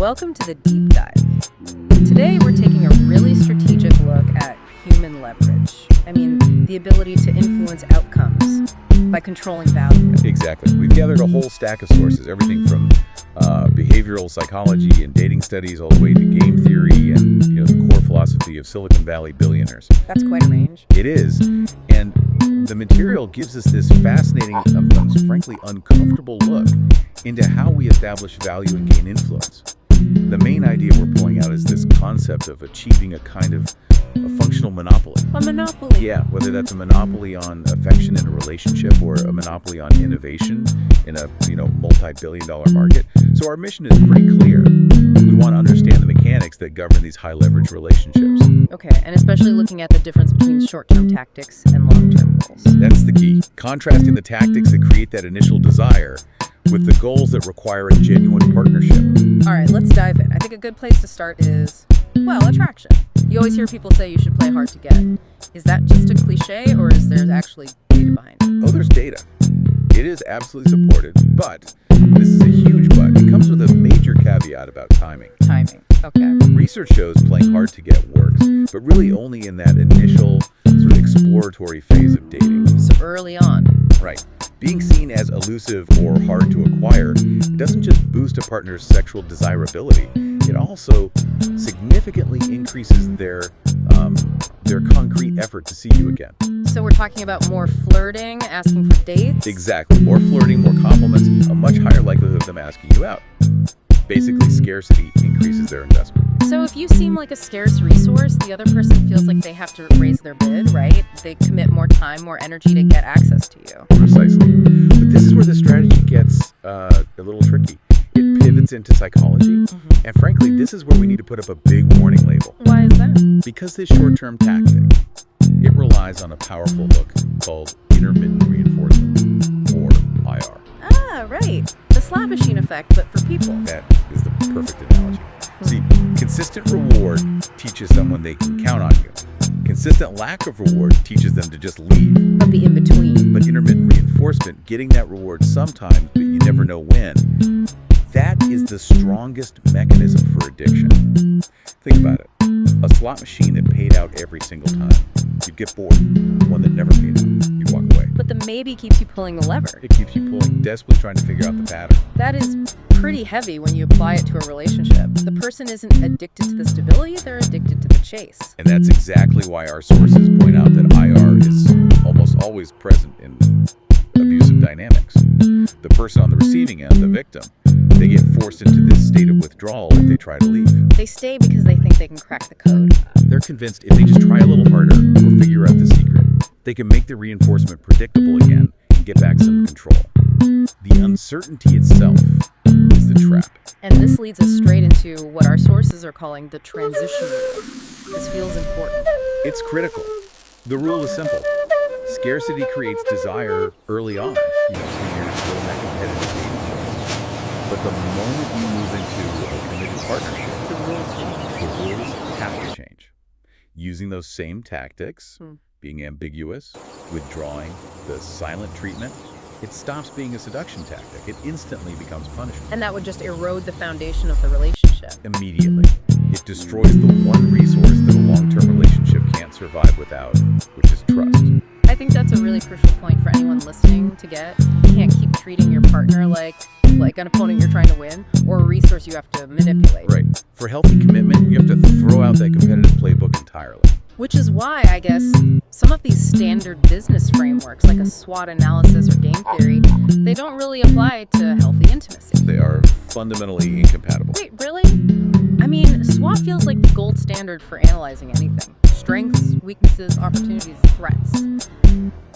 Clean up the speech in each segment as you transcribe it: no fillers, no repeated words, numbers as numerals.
Welcome to the Deep Dive. Today we're taking a really strategic look at human leverage. The ability to influence outcomes by controlling value. Exactly. We've gathered a whole stack of sources, everything from behavioral psychology and dating studies all the way to game theory and the core philosophy of Silicon Valley billionaires. That's quite a range. It is. And the material gives us this fascinating, frankly uncomfortable look into how we establish value and gain influence. The main idea we're pulling out is this concept of achieving a kind of a functional monopoly. A monopoly. Yeah, whether that's a monopoly on affection in a relationship or a monopoly on innovation in a multi-billion-dollar market. So our mission is pretty clear. We want to understand the mechanics that govern these high-leverage relationships. Okay, and especially looking at the difference between short-term tactics and long-term goals. That's the key. Contrasting the tactics that create that initial desire with the goals that require a genuine partnership. All right, let's dive in. I think a good place to start is, attraction. You always hear people say you should play hard to get. Is that just a cliche, or is there actually data behind it? Oh, there's data. It is absolutely supported, but this is a huge but. It comes with a major caveat about timing. Timing, okay. Research shows playing hard to get works, but really only in that initial sort of exploratory phase of dating. So early on. Right. Being seen as elusive or hard to acquire, it doesn't just boost a partner's sexual desirability, it also significantly increases their concrete effort to see you again. So we're talking about more flirting, asking for dates? Exactly. More flirting, more compliments, a much higher likelihood of them asking you out. Basically, scarcity increases their investment. So if you seem like a scarce resource, the other person feels like they have to raise their bid, right? They commit more time, more energy to get access to you. Precisely. But this is where the strategy gets a little tricky. It pivots into psychology. And frankly, this is where we need to put up a big warning label. Why is that? Because this short-term tactic, it relies on a powerful hook called intermittent reinforcement, or IR. Ah, right. The slot machine effect, but for people. That is the perfect analogy. See, consistent reward teaches someone they can count on you. Consistent lack of reward teaches them to just leave. But be in between. But intermittent reinforcement, getting that reward sometimes, but you never know when, that is the strongest mechanism for addiction. Think about it. A slot machine that paid out every single time, you'd get bored. One that never paid out, you'd walk away. But the maybe keeps you pulling the lever. It keeps you pulling, desperately trying to figure out the pattern. That is pretty heavy when you apply it to a relationship. The person isn't addicted to the stability, they're addicted to the chase. And that's exactly why our sources point out that IR is almost always present in abusive dynamics. The person on the receiving end, the victim, they get forced into this state of withdrawal if they try to leave. They stay because they think they can crack the code. They're convinced if they just try a little harder or figure out the secret, they can make the reinforcement predictable again and get back some control. The uncertainty itself is the trap. And this leads us straight into what our sources are calling the transition rule. This feels important. It's critical. The rule is simple. Scarcity creates desire early on. So you're still in that competitive stage. But the moment you move into a committed partnership, The rules change. the rules have to change. Using those same tactics, being ambiguous, withdrawing, the silent treatment, it stops being a seduction tactic. It instantly becomes punishment. And that would just erode the foundation of the relationship. Immediately. It destroys the one resource that a long-term relationship can't survive without, which is trust. I think that's a really crucial point for anyone listening to get. You can't keep treating your partner like an opponent you're trying to win or a resource you have to manipulate. Right. For healthy commitment, you have to throw out that competitive playbook entirely. Which is why, I guess, some of these standard business frameworks, like a SWOT analysis or game theory, they don't really apply to healthy intimacy. They are fundamentally incompatible. Wait, really? SWOT feels like the gold standard for analyzing anything. Strengths, weaknesses, opportunities, threats.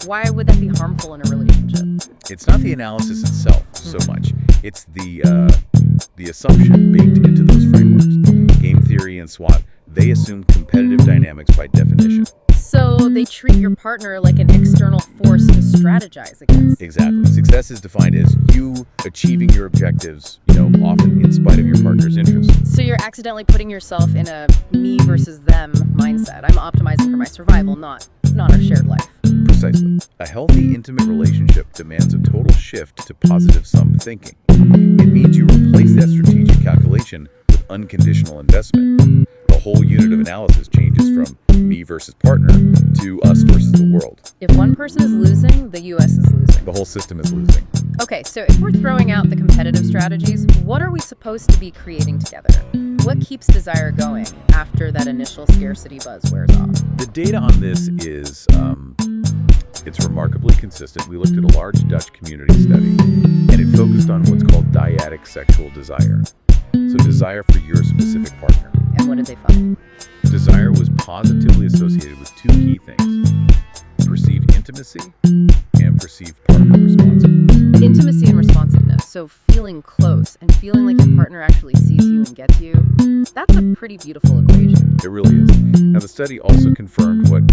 Why would that be harmful in a relationship? It's not the analysis itself so much. It's the assumption baked into those frameworks. Game theory and SWOT, they assume competitive dynamics by definition. So they treat your partner like an external force to strategize against. Exactly. Success is defined as you achieving your objectives, often in spite of your partner's interests. So you're accidentally putting yourself in a me versus them mindset. I'm optimizing for my survival, not our shared life. Precisely. A healthy, intimate relationship demands a total shift to positive sum thinking. It means you replace that strategic calculation with unconditional investment. The whole unit of analysis changes from me versus partner to us versus the world. If one person is losing, the US is losing. The whole system is losing. Okay, so if we're throwing out the competitive strategies, what are we supposed to be creating together? What keeps desire going after that initial scarcity buzz wears off? The data on this is, it's remarkably consistent. We looked at a large Dutch community study, and it focused on what's called dyadic sexual desire. So desire for your specific partner. And what did they find? Desire was positively associated with two key things: perceived intimacy and perceived partner responsiveness. Intimacy and responsiveness, so feeling close and feeling like your partner actually sees you and gets you, that's a pretty beautiful equation. It really is. Now, the study also confirmed what,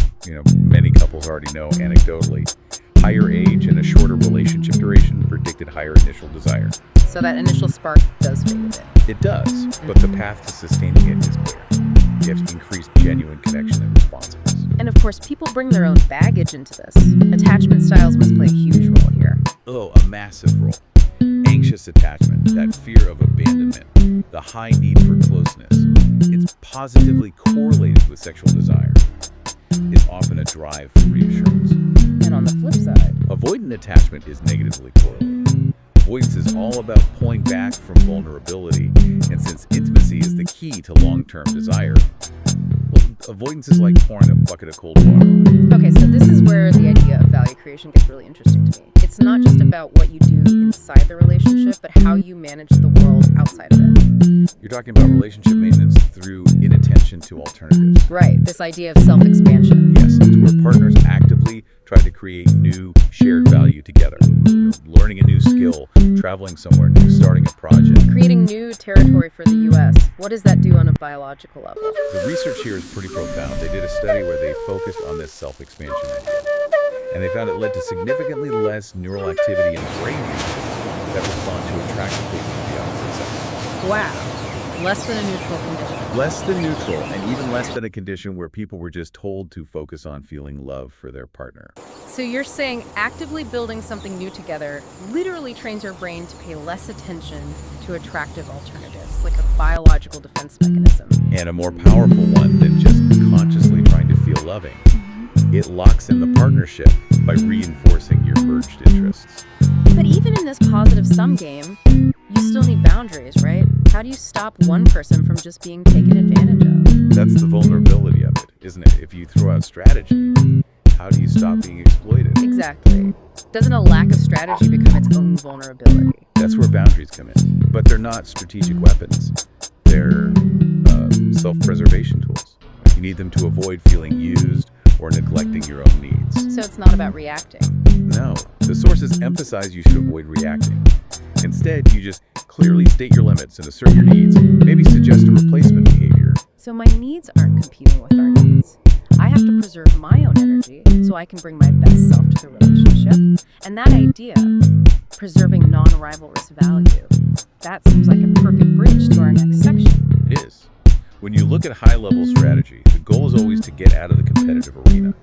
many couples already know anecdotally. Higher age and a shorter relationship duration predicted higher initial desire. So that initial spark does fade a bit. It does, but the path to sustaining it is clear. You have to increase genuine connection and responsiveness. And of course, people bring their own baggage into this. Attachment styles must play a huge role here. Oh, a massive role. Anxious attachment, that fear of abandonment, the high need for closeness. It's positively correlated with sexual desire. It's often a drive for reassurance. And on the flip side, avoidant attachment is negatively correlated. Avoidance is all about pulling back from vulnerability, and since intimacy is the key to long-term desire, avoidance is like pouring a bucket of cold water on. Okay, so this is where the idea of value creation gets really interesting to me. It's not just about what you do inside the relationship, but how you manage the world outside of it. You're talking about relationship maintenance through inattention to alternatives. Right, this idea of self-expansion. Yes, it's where partners actively try to create new shared value together. Learning a new skill, traveling somewhere new, starting a project. Creating new territory for the U.S. What does that do on a biological level? The research here is pretty profound. They did a study where they focused on this self-expansion idea. And they found it led to significantly less neural activity in the brain regions that respond to attraction to the opposite sex. Wow. Less than a neutral condition. Less than neutral, and even less than a condition where people were just told to focus on feeling love for their partner. So you're saying actively building something new together literally trains your brain to pay less attention to attractive alternatives, like a biological defense mechanism. And a more powerful one than just consciously trying to feel loving. It locks in the partnership by reinforcing your merged interests. But even in this positive sum game, you still need boundaries, right? How do you stop one person from just being taken advantage of? That's the vulnerability of it, isn't it? If you throw out strategy, how do you stop being exploited? Exactly. Doesn't a lack of strategy become its own vulnerability? That's where boundaries come in. But they're not strategic weapons. They're self-preservation tools. You need them to avoid feeling used or neglecting your own needs. So it's not about reacting. No. The sources emphasize you should avoid reacting. Instead, you just clearly state your limits and assert your needs. Maybe suggest a replacement behavior. So my needs aren't competing with our needs. I have to preserve my own energy so I can bring my best self to the relationship. And that idea, preserving non-rivalrous value, that seems like a perfect bridge to our next section. It is. When you look at high-level strategy, the goal is always to get out of the competitive arena.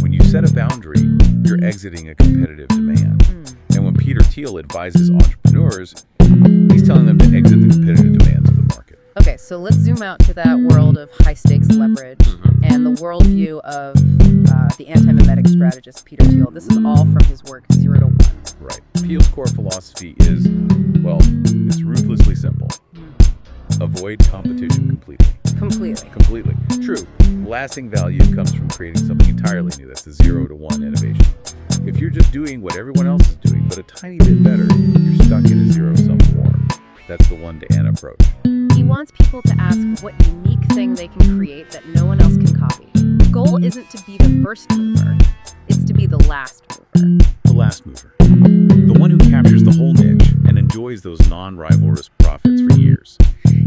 When you set a boundary, you're exiting a competitive demand. And when Peter Thiel advises entrepreneurs, he's telling them to exit the competitive demands of the market. Okay, so let's zoom out to that world of high-stakes leverage and the worldview of the anti-mimetic strategist Peter Thiel. This is all from his work, 0 to 1. Right. Thiel's core philosophy is, it's ruthlessly simple. Avoid competition completely. Completely. True. Lasting value comes from creating something entirely new. That's the 0 to 1 innovation. If you're just doing what everyone else is doing, but a tiny bit better, you're stuck in a zero-sum war. That's the 1 to N approach. He wants people to ask what unique thing they can create that no one else can copy. The goal isn't to be the first mover. It's to be the last mover. The last mover. The one who captures the whole niche and enjoys those non-rivalrous profits for years.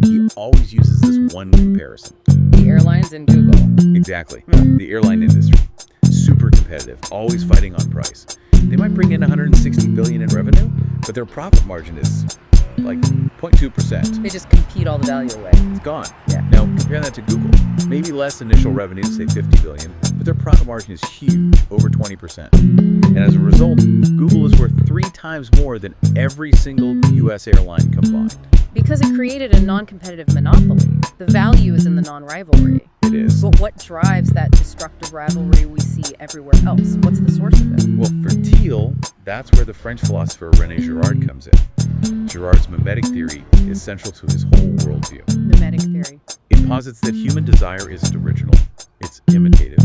He always uses this one comparison. The airlines and Google. Exactly. The airline industry. Super competitive, always fighting on price. They might bring in $160 billion in revenue, but their profit margin is like 0.2%. They just compete all the value away. It's gone. Yeah. Now, compare that to Google. Maybe less initial revenue, say $50 billion, but their profit margin is huge, over 20%. And as a result, Google is worth 3 times more than every single U.S. airline combined. Because it created a non-competitive monopoly. The value is in the non-rivalry. It is. But what drives that destructive rivalry we see everywhere else? What's the source of it? Well, for Thiel, that's where the French philosopher René Girard comes in. Girard's mimetic theory is central to his whole worldview. Mimetic theory. It posits that human desire isn't original, it's imitative.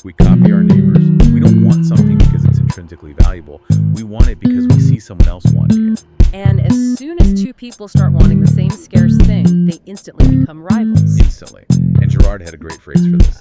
We copy our neighbors. We don't want something because it's intrinsically valuable. We want it because we see someone else wanting it. And as soon as two people start wanting the same scarce thing, they instantly become rivals. Instantly. And Girard had a great phrase for this.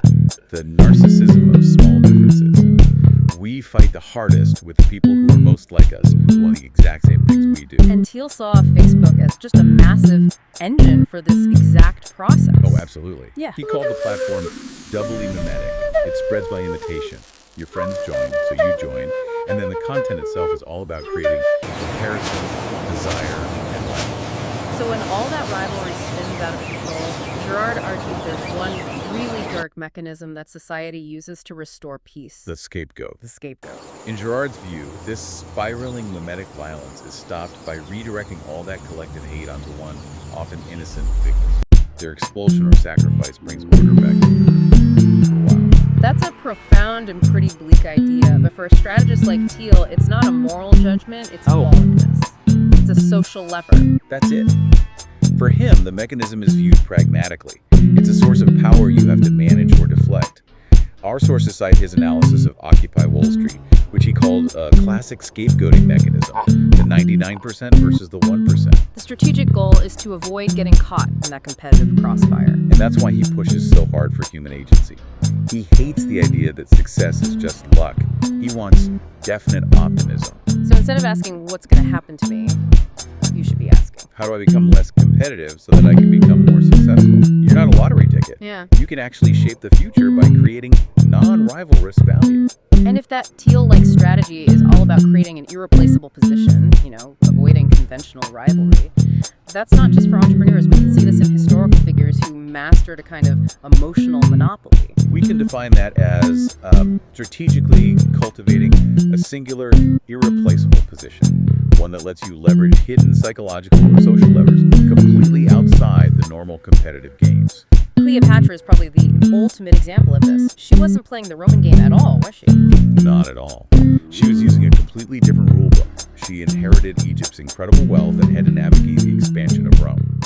The narcissism of small differences. We fight the hardest with the people who are most like us, who want the exact same things we do. And Thiel saw Facebook as just a massive engine for this exact process. Oh, absolutely. Yeah. He called the platform doubly mimetic. It spreads by imitation. Your friends join, so you join. And then the content itself is all about creating comparison, desire, and rivalry. So when all that rivalry spins out of control, Girard argued there's one really dark mechanism that society uses to restore peace. The scapegoat. The scapegoat. In Girard's view, this spiraling mimetic violence is stopped by redirecting all that collective hate onto one, often innocent victim. Their expulsion or sacrifice brings order back to the world. Wow. That's a profound and pretty bleak idea, but for a strategist like Thiel, it's not a moral judgment, it's lawlessness. It's a social lever. That's it. For him, the mechanism is viewed pragmatically. It's a source of power you have to manage or deflect. Our sources cite his analysis of Occupy Wall Street, which he called a classic scapegoating mechanism, the 99% versus the 1%. The strategic goal is to avoid getting caught in that competitive crossfire. And that's why he pushes so hard for human agency. He hates the idea that success is just luck. He wants definite optimism. So instead of asking what's going to happen to me, you should be asking, how do I become less competitive so that I can become more successful? You're not a lottery ticket. Yeah. You can actually shape the future by creating non-rivalrous value. And if that Thiel-like strategy is all about creating an irreplaceable position, avoiding conventional rivalry, that's not just for entrepreneurs. We can see this in historical figures who mastered a kind of emotional monopoly. We can define that as strategically cultivating a singular, irreplaceable position, one that lets you leverage hidden psychological or social levers completely outside the normal competitive games. Cleopatra is probably the ultimate example of this. She wasn't playing the Roman game at all, was she? Not at all. She was using a completely different rule book. She inherited Egypt's incredible wealth and had to navigate the expansion of Rome.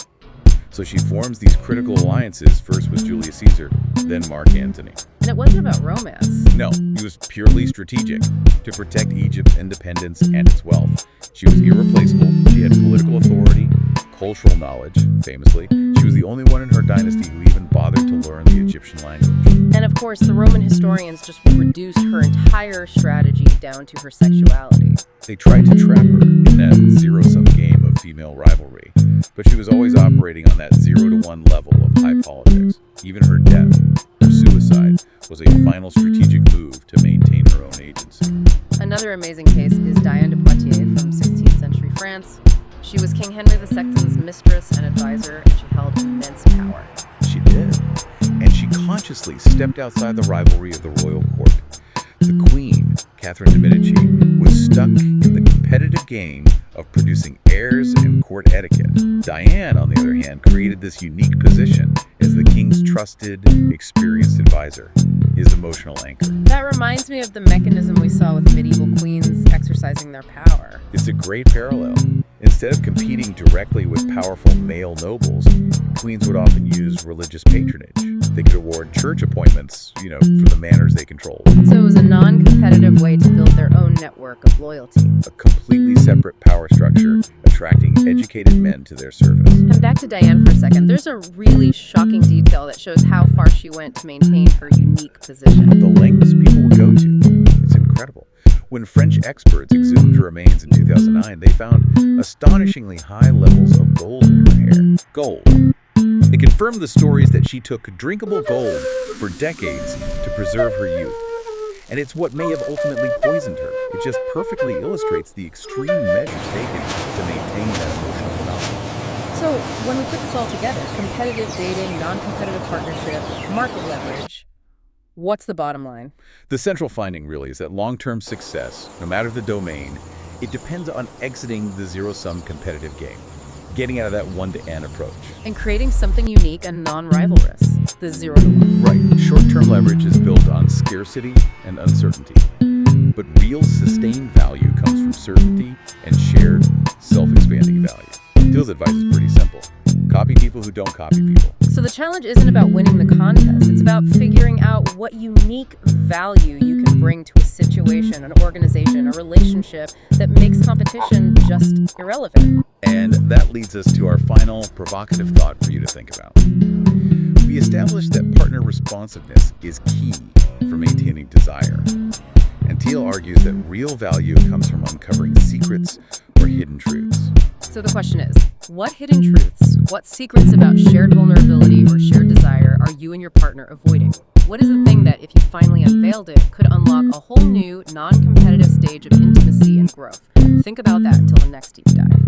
So she forms these critical alliances, first with Julius Caesar, then Mark Antony. And it wasn't about romance. No, it was purely strategic, to protect Egypt's independence and its wealth. She was irreplaceable. She had political authority, cultural knowledge, famously. She was the only one in her dynasty who even bothered to learn the Egyptian language. And of course, the Roman historians just reduced her entire strategy down to her sexuality. They tried to trap her in that zero-sum game of female rivalry, but she was always operating on that 0-to-1 level of high politics. Even her death, her suicide, was a final strategic move to maintain her own agency. Another amazing case is Diane de Poitiers from 16th century France. She was King Henry II's mistress and advisor, and she held immense power. She did. And she consciously stepped outside the rivalry of the royal court. The queen, Catherine de Medici, was stuck in the competitive game of producing heirs and court etiquette. Diane, on the other hand, created this unique position as the king's trusted, experienced advisor, his emotional anchor. That reminds me of the mechanism we saw with medieval queens exercising their power. It's a great parallel. Instead of competing directly with powerful male nobles, queens would often use religious patronage. They could award church appointments, for the manners they controlled. So it was a non-competitive way to build their own network of loyalty. A completely separate power structure, attracting educated men to their service. And back to Diane for a second. There's a really shocking detail that shows how far she went to maintain her unique position. The lengths people would go to. It's incredible. When French experts exhumed her remains in 2009, they found astonishingly high levels of gold in her hair. Gold. It confirmed the stories that she took drinkable gold for decades to preserve her youth. And it's what may have ultimately poisoned her. It just perfectly illustrates the extreme measures taken to maintain that emotional phenomenon. So when we put this all together, competitive dating, non-competitive partnership, market leverage, What's the bottom line? The central finding really is that long-term success, no matter the domain, it depends on exiting the zero-sum competitive game, getting out of that one-to-n approach. And creating something unique and non-rivalrous, the 0 to 1. Right, short-term leverage is built on scarcity and uncertainty. But real sustained value comes from certainty and shared self-expanding value. Teal's advice is pretty simple. Copy people who don't copy people. So the challenge isn't about winning the contest. It's about figuring out what unique value you can bring to a situation, an organization, a relationship that makes competition just irrelevant. And that leads us to our final provocative thought for you to think about. We established that partner responsiveness is key for maintaining desire. And Teal argues that real value comes from uncovering secrets or hidden truths. So the question is, what hidden truths, what secrets about shared vulnerability or shared desire are you and your partner avoiding? What is the thing that, if you finally unveiled it, could unlock a whole new, non-competitive stage of intimacy and growth? Think about that until the next deep dive.